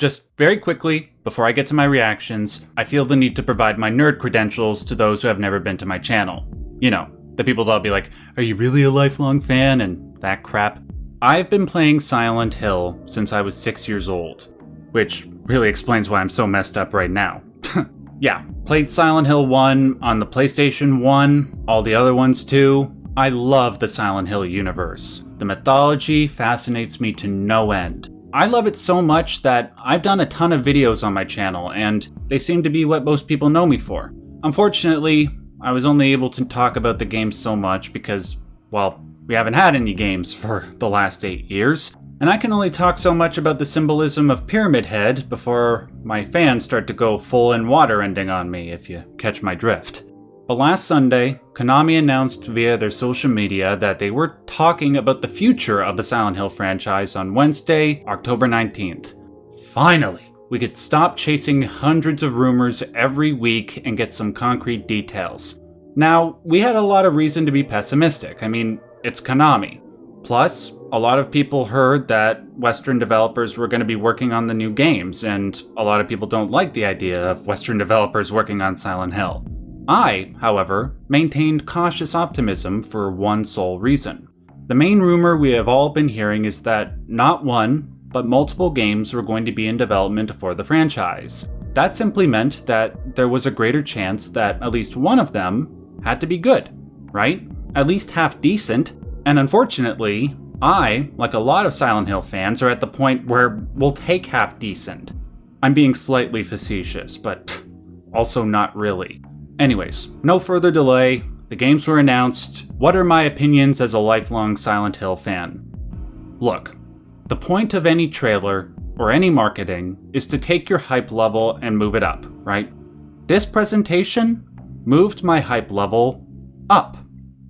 Just very quickly, before I get to my reactions, I feel the need to provide my nerd credentials to those who have never been to my channel. You know, the people that'll be like, are you really a lifelong fan? And that crap. I've been playing Silent Hill since I was 6 years old, which really explains why I'm so messed up right now. Yeah, played Silent Hill 1 on the PlayStation 1, all the other ones too. I love the Silent Hill universe. The mythology fascinates me to no end. I love it so much that I've done a ton of videos on my channel, and they seem to be what most people know me for. Unfortunately, I was only able to talk about the game so much because, well, we haven't had any games for the last 8 years, and I can only talk so much about the symbolism of Pyramid Head before my fans start to go full in water ending on me, if you catch my drift. But last Sunday, Konami announced via their social media that they were talking about the future of the Silent Hill franchise on Wednesday, October 19th. Finally, we could stop chasing hundreds of rumors every week and get some concrete details. Now, we had a lot of reason to be pessimistic. I mean, it's Konami. Plus, a lot of people heard that Western developers were going to be working on the new games, and a lot of people don't like the idea of Western developers working on Silent Hill. I, however, maintained cautious optimism for one sole reason. The main rumor we have all been hearing is that not one, but multiple games were going to be in development for the franchise. That simply meant that there was a greater chance that at least one of them had to be good, right? At least half decent. And unfortunately, I, like a lot of Silent Hill fans, are at the point where we'll take half decent. I'm being slightly facetious, but also not really. Anyways, no further delay, the games were announced. What are my opinions as a lifelong Silent Hill fan? Look, the point of any trailer or any marketing is to take your hype level and move it up, right? This presentation moved my hype level up,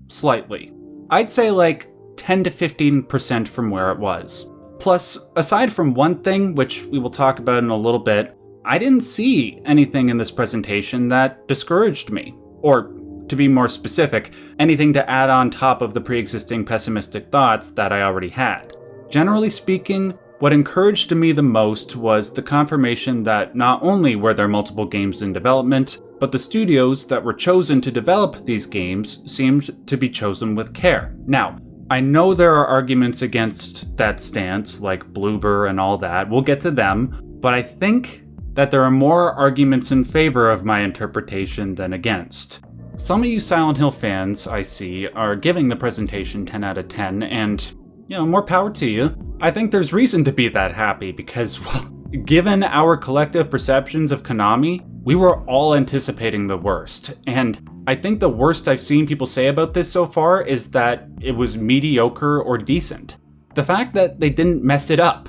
slightly. I'd say like 10 to 15% from where it was. Plus, aside from one thing, which we will talk about in a little bit, I didn't see anything in this presentation that discouraged me. Or, to be more specific, anything to add on top of the pre-existing pessimistic thoughts that I already had. Generally speaking, what encouraged me the most was the confirmation that not only were there multiple games in development, but the studios that were chosen to develop these games seemed to be chosen with care. Now, I know there are arguments against that stance, like Bloober and all that. We'll get to them, but I think that there are more arguments in favor of my interpretation than against. Some of you Silent Hill fans, I see, are giving the presentation 10 out of 10, and, more power to you. I think there's reason to be that happy because, well, given our collective perceptions of Konami, we were all anticipating the worst, and I think the worst I've seen people say about this so far is that it was mediocre or decent. The fact that they didn't mess it up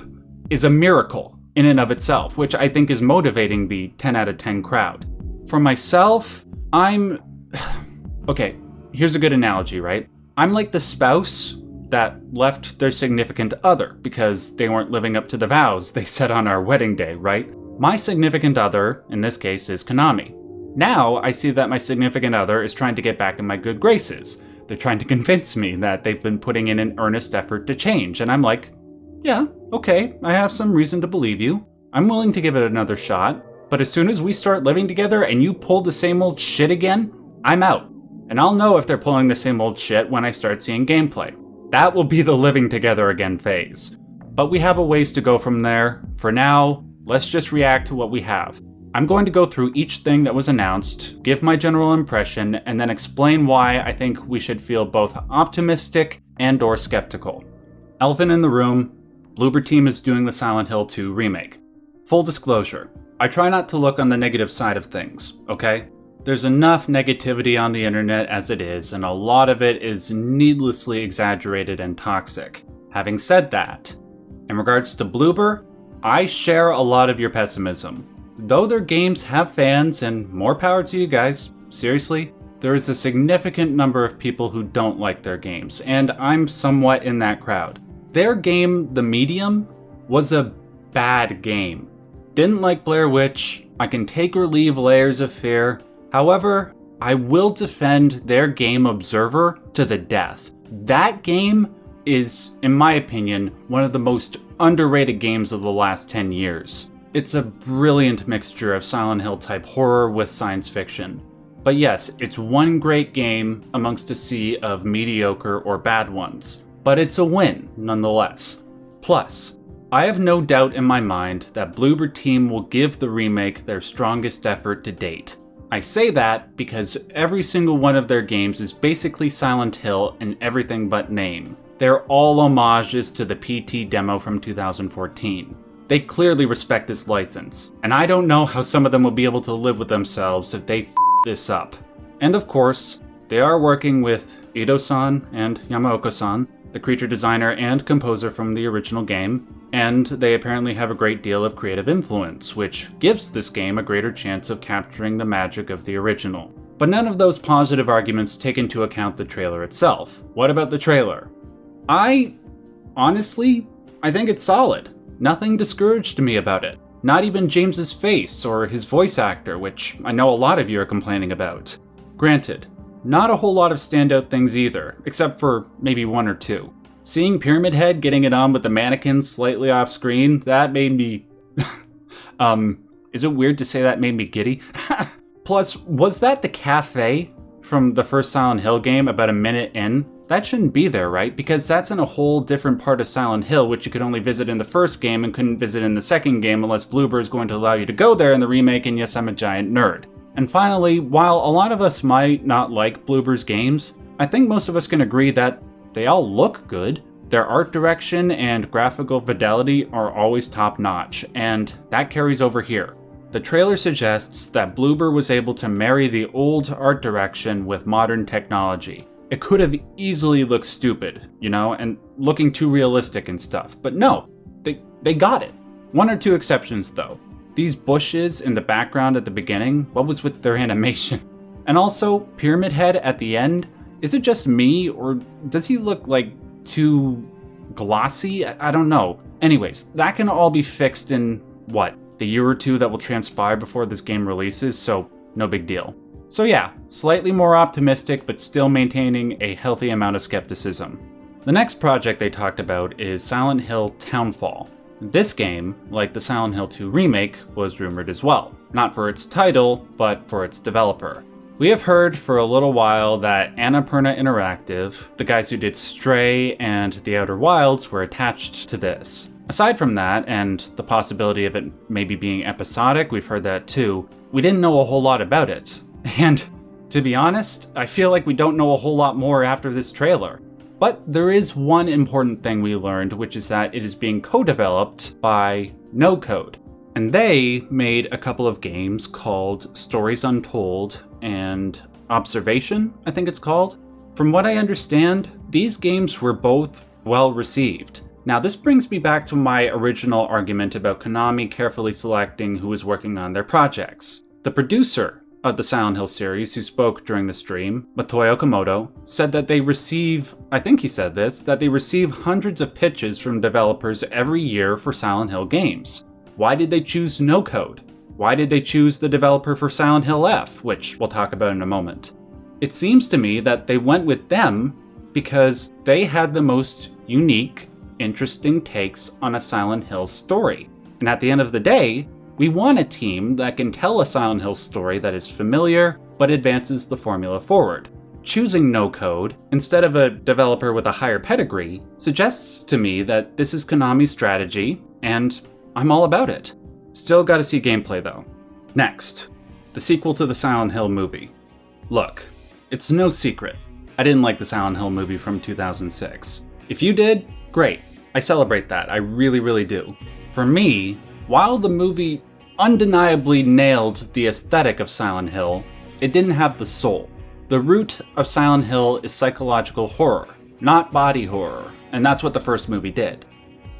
is a miracle in and of itself, which I think is motivating the 10 out of 10 crowd. For myself, okay, here's a good analogy, right? I'm like the spouse that left their significant other because they weren't living up to the vows they set on our wedding day, right? My significant other, in this case, is Konami. Now, I see that my significant other is trying to get back in my good graces. They're trying to convince me that they've been putting in an earnest effort to change, and I'm like, yeah, okay, I have some reason to believe you. I'm willing to give it another shot, but as soon as we start living together and you pull the same old shit again, I'm out. And I'll know if they're pulling the same old shit when I start seeing gameplay. That will be the living together again phase. But we have a ways to go from there. For now, let's just react to what we have. I'm going to go through each thing that was announced, give my general impression, and then explain why I think we should feel both optimistic and/or skeptical. Elephant in the room, Bloober Team is doing the Silent Hill 2 remake. Full disclosure, I try not to look on the negative side of things, okay? There's enough negativity on the internet as it is, and a lot of it is needlessly exaggerated and toxic. Having said that, in regards to Bloober, I share a lot of your pessimism. Though their games have fans, and more power to you guys, seriously, there is a significant number of people who don't like their games, and I'm somewhat in that crowd. Their game, The Medium, was a bad game. Didn't like Blair Witch, I can take or leave Layers of Fear. However, I will defend their game Observer to the death. That game is, in my opinion, one of the most underrated games of the last 10 years. It's a brilliant mixture of Silent Hill type horror with science fiction. But yes, it's one great game amongst a sea of mediocre or bad ones. But it's a win, nonetheless. Plus, I have no doubt in my mind that Bloober Team will give the remake their strongest effort to date. I say that because every single one of their games is basically Silent Hill in everything but name. They're all homages to the PT demo from 2014. They clearly respect this license, and I don't know how some of them will be able to live with themselves if they this up. And of course, they are working with Ito-san and Yamaoka-san, the creature designer and composer from the original game, and they apparently have a great deal of creative influence, which gives this game a greater chance of capturing the magic of the original. But none of those positive arguments take into account the trailer itself. What about the trailer? Honestly, I think it's solid. Nothing discouraged me about it. Not even James's face or his voice actor, which I know a lot of you are complaining about. Granted, not a whole lot of standout things either, except for maybe one or two. Seeing Pyramid Head getting it on with the mannequin slightly off screen, that made me... is it weird to say that made me giddy? Plus, was that the cafe from the first Silent Hill game about a minute in? That shouldn't be there, right? Because that's in a whole different part of Silent Hill, which you could only visit in the first game and couldn't visit in the second game unless Bloober is going to allow you to go there in the remake, and yes, I'm a giant nerd. And finally, while a lot of us might not like Bloober's games, I think most of us can agree that they all look good. Their art direction and graphical fidelity are always top-notch, and that carries over here. The trailer suggests that Bloober was able to marry the old art direction with modern technology. It could have easily looked stupid, and looking too realistic and stuff, but no, they got it. One or two exceptions though. These bushes in the background at the beginning, what was with their animation? And also, Pyramid Head at the end, is it just me, or does he look like too glossy? I don't know. Anyways, that can all be fixed in, the year or two that will transpire before this game releases, so no big deal. So yeah, slightly more optimistic, but still maintaining a healthy amount of skepticism. The next project they talked about is Silent Hill Townfall. This game, like the Silent Hill 2 remake, was rumored as well. Not for its title, but for its developer. We have heard for a little while that Annapurna Interactive, the guys who did Stray and The Outer Wilds, were attached to this. Aside from that, and the possibility of it maybe being episodic, we've heard that too, we didn't know a whole lot about it. And to be honest, I feel like we don't know a whole lot more after this trailer. But there is one important thing we learned, which is that it is being co-developed by No Code. And they made a couple of games called Stories Untold and Observation, I think it's called. From what I understand, these games were both well received. Now this brings me back to my original argument about Konami carefully selecting who was working on their projects. The producer of the Silent Hill series who spoke during the stream, Matoy Okamoto, said that they receive, I think he said this, that they receive hundreds of pitches from developers every year for Silent Hill games. Why did they choose No Code? Why did they choose the developer for Silent Hill F, which we'll talk about in a moment? It seems to me that they went with them because they had the most unique, interesting takes on a Silent Hill story. And at the end of the day, we want a team that can tell a Silent Hill story that is familiar, but advances the formula forward. Choosing No Code, instead of a developer with a higher pedigree, suggests to me that this is Konami's strategy, and I'm all about it. Still gotta see gameplay though. Next, the sequel to the Silent Hill movie. Look, it's no secret. I didn't like the Silent Hill movie from 2006. If you did, great. I celebrate that, I really, really do. For me, while the movie undeniably nailed the aesthetic of Silent Hill, it didn't have the soul. The root of Silent Hill is psychological horror, not body horror, and that's what the first movie did.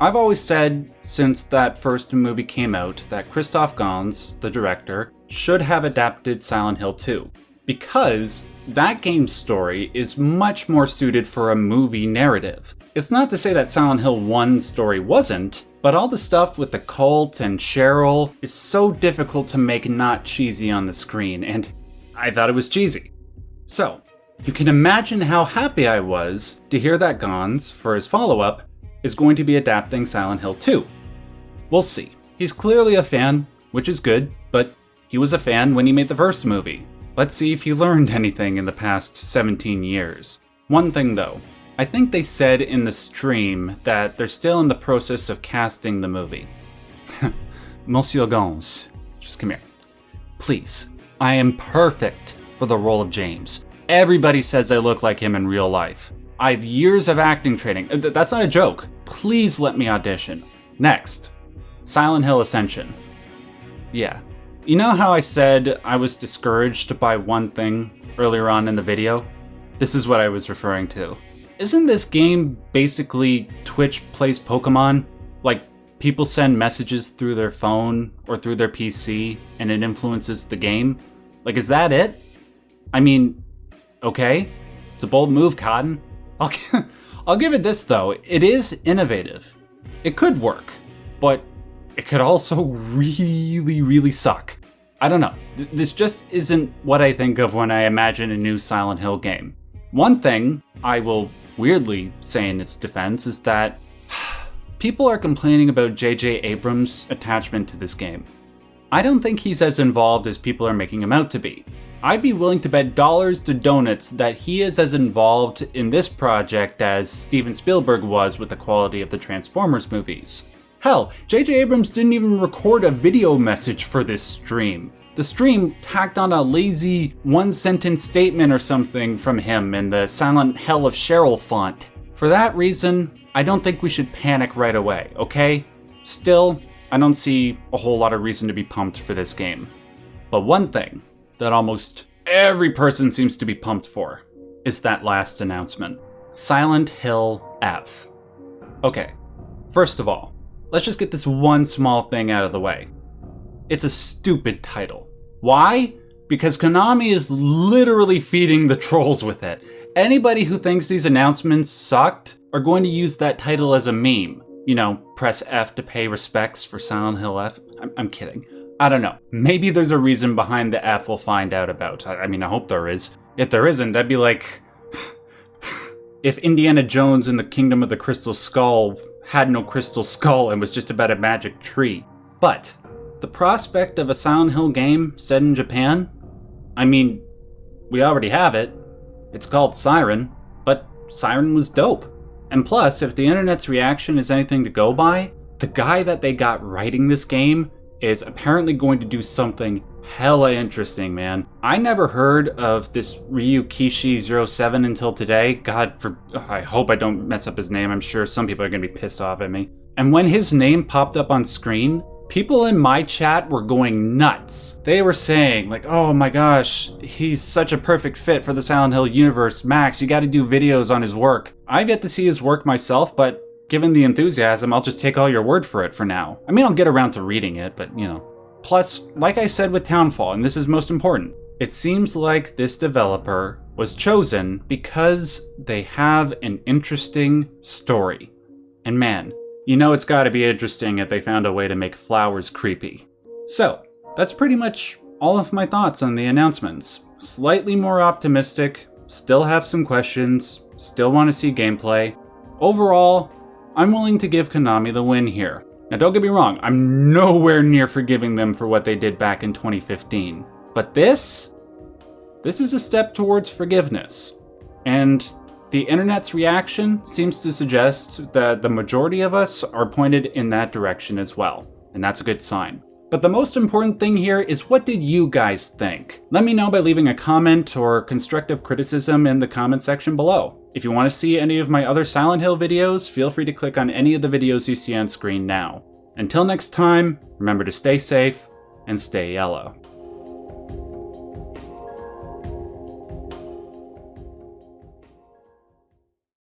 I've always said, since that first movie came out, that Christoph Gans, the director, should have adapted Silent Hill 2, because that game's story is much more suited for a movie narrative. It's not to say that Silent Hill 1's story wasn't, but all the stuff with the cult and Cheryl is so difficult to make not cheesy on the screen, and I thought it was cheesy. So, you can imagine how happy I was to hear that Gans, for his follow-up, is going to be adapting Silent Hill 2. We'll see. He's clearly a fan, which is good, but he was a fan when he made the first movie. Let's see if he learned anything in the past 17 years. One thing though, I think they said in the stream that they're still in the process of casting the movie. Monsieur Gons, just come here. Please, I am perfect for the role of James. Everybody says I look like him in real life. I have years of acting training. That's not a joke. Please let me audition. Next, Silent Hill Ascension. Yeah. You know how I said I was discouraged by one thing earlier on in the video? This is what I was referring to. Isn't this game basically Twitch plays Pokemon? Like, people send messages through their phone or through their PC and it influences the game? Like, is that it? I mean, okay. It's a bold move, Cotton. I'll give it this though. It is innovative. It could work, but it could also really suck. I don't know. This just isn't what I think of when I imagine a new Silent Hill game. One thing I will weirdly say in its defense is that people are complaining about J.J. Abrams' attachment to this game. I don't think he's as involved as people are making him out to be. I'd be willing to bet dollars to donuts that he is as involved in this project as Steven Spielberg was with the quality of the Transformers movies. Hell, J.J. Abrams didn't even record a video message for this stream. The stream tacked on a lazy one-sentence statement or something from him in the Silent Hell of Cheryl font. For that reason, I don't think we should panic right away, okay? Still, I don't see a whole lot of reason to be pumped for this game. But one thing that almost every person seems to be pumped for is that last announcement. Silent Hill F. Okay, first of all, let's just get this one small thing out of the way. It's a stupid title. Why? Because Konami is literally feeding the trolls with it. Anybody who thinks these announcements sucked are going to use that title as a meme. You know, press F to pay respects for Silent Hill F. I'm kidding. I don't know. Maybe there's a reason behind the F we'll find out about. I mean, I hope there is. If there isn't, that'd be like if Indiana Jones and the Kingdom of the Crystal Skull had no crystal skull and was just about a magic tree. But the prospect of a Silent Hill game set in Japan? I mean, we already have it. It's called Siren, but Siren was dope. And plus, if the internet's reaction is anything to go by, the guy that they got writing this game is apparently going to do something hella interesting, man. I never heard of this Ryu Kishi 07 until today. I hope I don't mess up his name. I'm sure some people are gonna be pissed off at me. And when his name popped up on screen, people in my chat were going nuts. They were saying, like, oh my gosh, he's such a perfect fit for the Silent Hill universe. Max, you gotta do videos on his work. I've yet to see his work myself, but given the enthusiasm, I'll just take all your word for it for now. I mean, I'll get around to reading it, but you know. Plus, like I said with Townfall, and this is most important, it seems like this developer was chosen because they have an interesting story. And man, you know it's gotta be interesting if they found a way to make flowers creepy. So, that's pretty much all of my thoughts on the announcements. Slightly more optimistic, still have some questions, still want to see gameplay. Overall, I'm willing to give Konami the win here. Now don't get me wrong, I'm nowhere near forgiving them for what they did back in 2015. But this is a step towards forgiveness. And the internet's reaction seems to suggest that the majority of us are pointed in that direction as well. And that's a good sign. But the most important thing here is, what did you guys think? Let me know by leaving a comment or constructive criticism in the comment section below. If you want to see any of my other Silent Hill videos, feel free to click on any of the videos you see on screen now. Until next time, remember to stay safe and stay yellow.